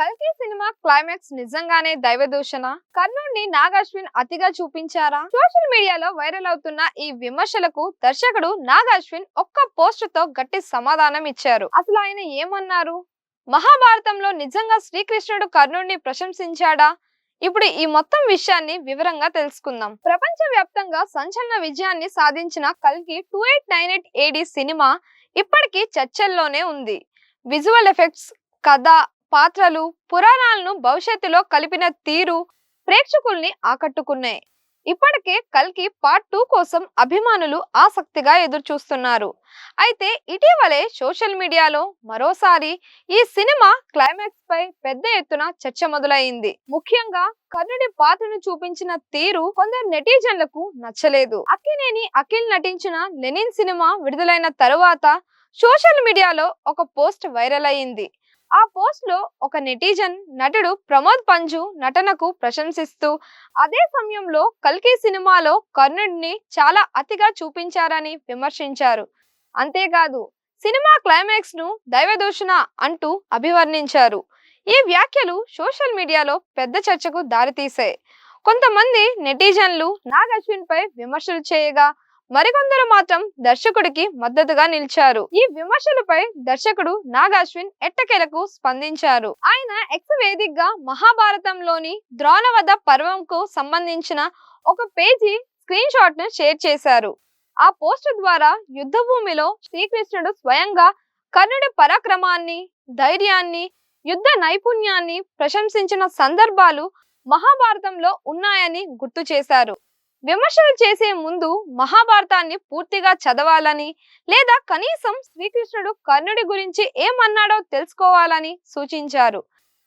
కల్కి cinema climax నిజంగానే దైవదూషణ? కర్ణుడిని నాగాశ్విన్ అతిగా చూపించారా? సోషల్ మీడియాలో వైరల్ అవుతున్న ఈ విమర్శలకు దర్శకుడు నాగాశ్విన్ ఒక్క పోస్ట్ తో గట్టి సమాధానం ఇచ్చారు. అసలు ఆయన ఏమన్నారు? మహాభారతంలో నిజంగా శ్రీకృష్ణుడు కర్ణుడిని ప్రశంసించాడా? ఇప్పుడు ఈ మొత్తం విషయాన్ని వివరంగా తెలుసుకుందాం. ప్రపంచ వ్యాప్తంగా సంచలన విజయాన్ని సాధించిన కల్కి 2898 AD సినిమా ఇప్పటికీ చర్చల్లోనే ఉంది. విజువల్ ఎఫెక్ట్స్, కథ, పాత్రలు, పురాణాలను భవిష్యత్తులో కలిపిన తీరు ప్రేక్షకుల్ని ఆకట్టుకున్నాయి. ఇప్పటికే కల్కి పార్ట్ 2 కోసం అభిమానులు ఆసక్తిగా ఎదురు చూస్తున్నారు. అయితే ఇటీవలే సోషల్ మీడియాలో మరోసారి ఈ సినిమా క్లైమాక్స్ పై పెద్ద ఎత్తున చర్చ మొదలైంది. ముఖ్యంగా కర్ణుడి పాత్రను చూపించిన తీరు కొందరు నెటిజన్లకు నచ్చలేదు. అక్కినేని అఖిల్ నటించిన లెనిన్ సినిమా విడుదలైన తరువాత సోషల్ మీడియాలో ఒక పోస్ట్ వైరల్ అయింది. ఆ పోస్ట్ లో ఒక నెటిజన్ నటుడు ప్రమోద్ పంజు నటనకు ప్రశంసిస్తూ, అదే సమయంలో కల్కి సినిమాలో కర్ణుడిని చాలా అతిగా చూపించారని విమర్శించారు. అంతేకాదు సినిమా క్లైమాక్స్ ను దైవదూషణ అంటూ అభివర్ణించారు. ఈ వ్యాఖ్యలు సోషల్ మీడియాలో పెద్ద చర్చకు దారితీశాయి. కొంతమంది నెటిజన్లు నాగ్ అశ్విన్ పై విమర్శలు చేయగా, మరికొందరు మాత్రం దర్శకుడికి మద్దతుగా నిలిచారు. ఈ విమర్శలపై దర్శకుడు నాగ్ అశ్విన్ ఎట్టకేలకు స్పందించారు. ఆయన ఎక్స్ వేదికగా మహాభారతంలోని ద్రోణవధ పర్వంకు సంబంధించిన ఒక పేజీ స్క్రీన్ షాట్ ను షేర్ చేశారు. ఆ పోస్ట్ ద్వారా యుద్ధ భూమిలో శ్రీకృష్ణుడు స్వయంగా కర్ణుడి పరాక్రమాన్ని, ధైర్యాన్ని, యుద్ధ నైపుణ్యాన్ని ప్రశంసించిన సందర్భాలు మహాభారతంలో ఉన్నాయని గుర్తు చేశారు. విమర్శలు చేసే ముందు మహాభారతాన్ని పూర్తిగా చదవాలని, లేదా కనీసం శ్రీకృష్ణుడు కర్ణుడి గురించి ఏమన్నాడో తెలుసుకోవాలని సూచించారు.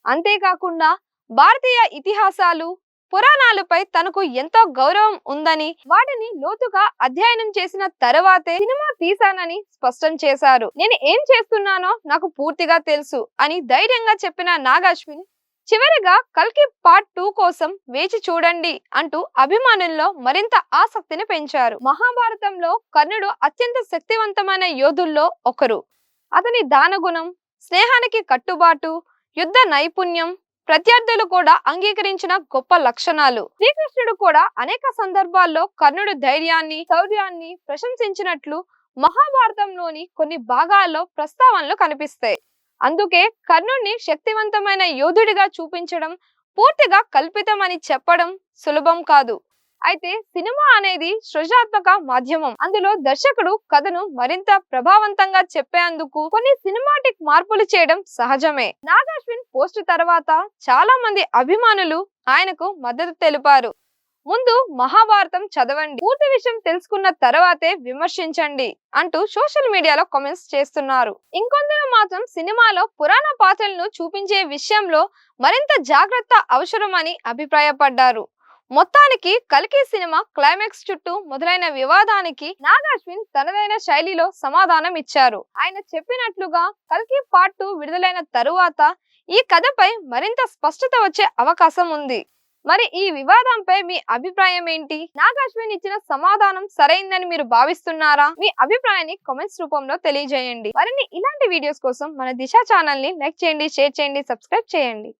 అంతేకాకుండా భారతీయ ఇతిహాసాలు, పురాణాలపై తనకు ఎంతో గౌరవం ఉందని, వాటిని లోతుగా అధ్యయనం చేసిన తరువాతే సినిమా తీశానని స్పష్టం చేశారు. నేను ఏం చేస్తున్నానో నాకు పూర్తిగా తెలుసు అని ధైర్యంగా చెప్పిన నాగ్ అశ్విన్ చివరిగా కల్కి పార్ట్ 2 కోసం వేచి చూడండి అంటూ అభిమానుల్లో మరింత ఆసక్తిని పెంచారు. మహాభారతంలో కర్ణుడు అత్యంత శక్తివంతమైన యోధుల్లో ఒకరు. అతని దానగుణం, స్నేహానికి కట్టుబాటు, యుద్ధ నైపుణ్యం ప్రత్యర్థులు కూడా అంగీకరించిన గొప్ప లక్షణాలు. శ్రీకృష్ణుడు కూడా అనేక సందర్భాల్లో కర్ణుడు ధైర్యాన్ని, శౌర్యాన్ని ప్రశంసించినట్లు మహాభారతంలోని కొన్ని భాగాల్లో ప్రస్తావనలు కనిపిస్తాయి. అందుకే కర్ణుడిని శక్తివంతమైన యోధుడిగా చూపించడం పూర్తిగా కల్పితమని చెప్పడం సులభం కాదు. అయితే సినిమా అనేది సృజనాత్మక మాధ్యమం. అందులో దర్శకుడు కథను మరింత ప్రభావవంతంగా చెప్పేందుకు కొన్ని సినిమాటిక్ మార్పులు చేయడం సహజమే. నాగ్ అశ్విన్ పోస్ట్ తర్వాత చాలా మంది అభిమానులు ఆయనకు మద్దతు తెలిపారు. ముందు మహాభారతం చదవండి, పూర్తి విషయం తెలుసుకున్న తర్వాతే విమర్శించండి అంటూ సోషల్ మీడియాలో కామెంట్స్ చేస్తున్నారు. ఇంకొందరు మాత్రం సినిమాలో పురాణ పాత్రలను చూపించే విషయంలో మరింత జాగ్రత్త అవసరమని అభిప్రాయపడ్డారు. మొత్తానికి కల్కి సినిమా క్లైమాక్స్ చుట్టూ మొదలైన వివాదానికి నాగ్ అశ్విన్ తనదైన శైలిలో సమాధానం ఇచ్చారు. ఆయన చెప్పినట్లుగా కల్కి పార్ట్ 2 విడుదలైన తరువాత ఈ కథపై మరింత స్పష్టత వచ్చే అవకాశం ఉంది. మరి ఈ వివాదంపై మీ అభిప్రాయం ఏంటి? నాగ్ అశ్విన్ ఇచ్చిన సమాధానం సరైందని మీరు భావిస్తున్నారా? మీ అభిప్రాయాన్ని కామెంట్స్ రూపంలో తెలియజేయండి. మరిన్ని ఇలాంటి వీడియోస్ కోసం మన దిశ ఛానల్ ని లైక్ చేయండి, షేర్ చేయండి, సబ్స్క్రైబ్ చేయండి.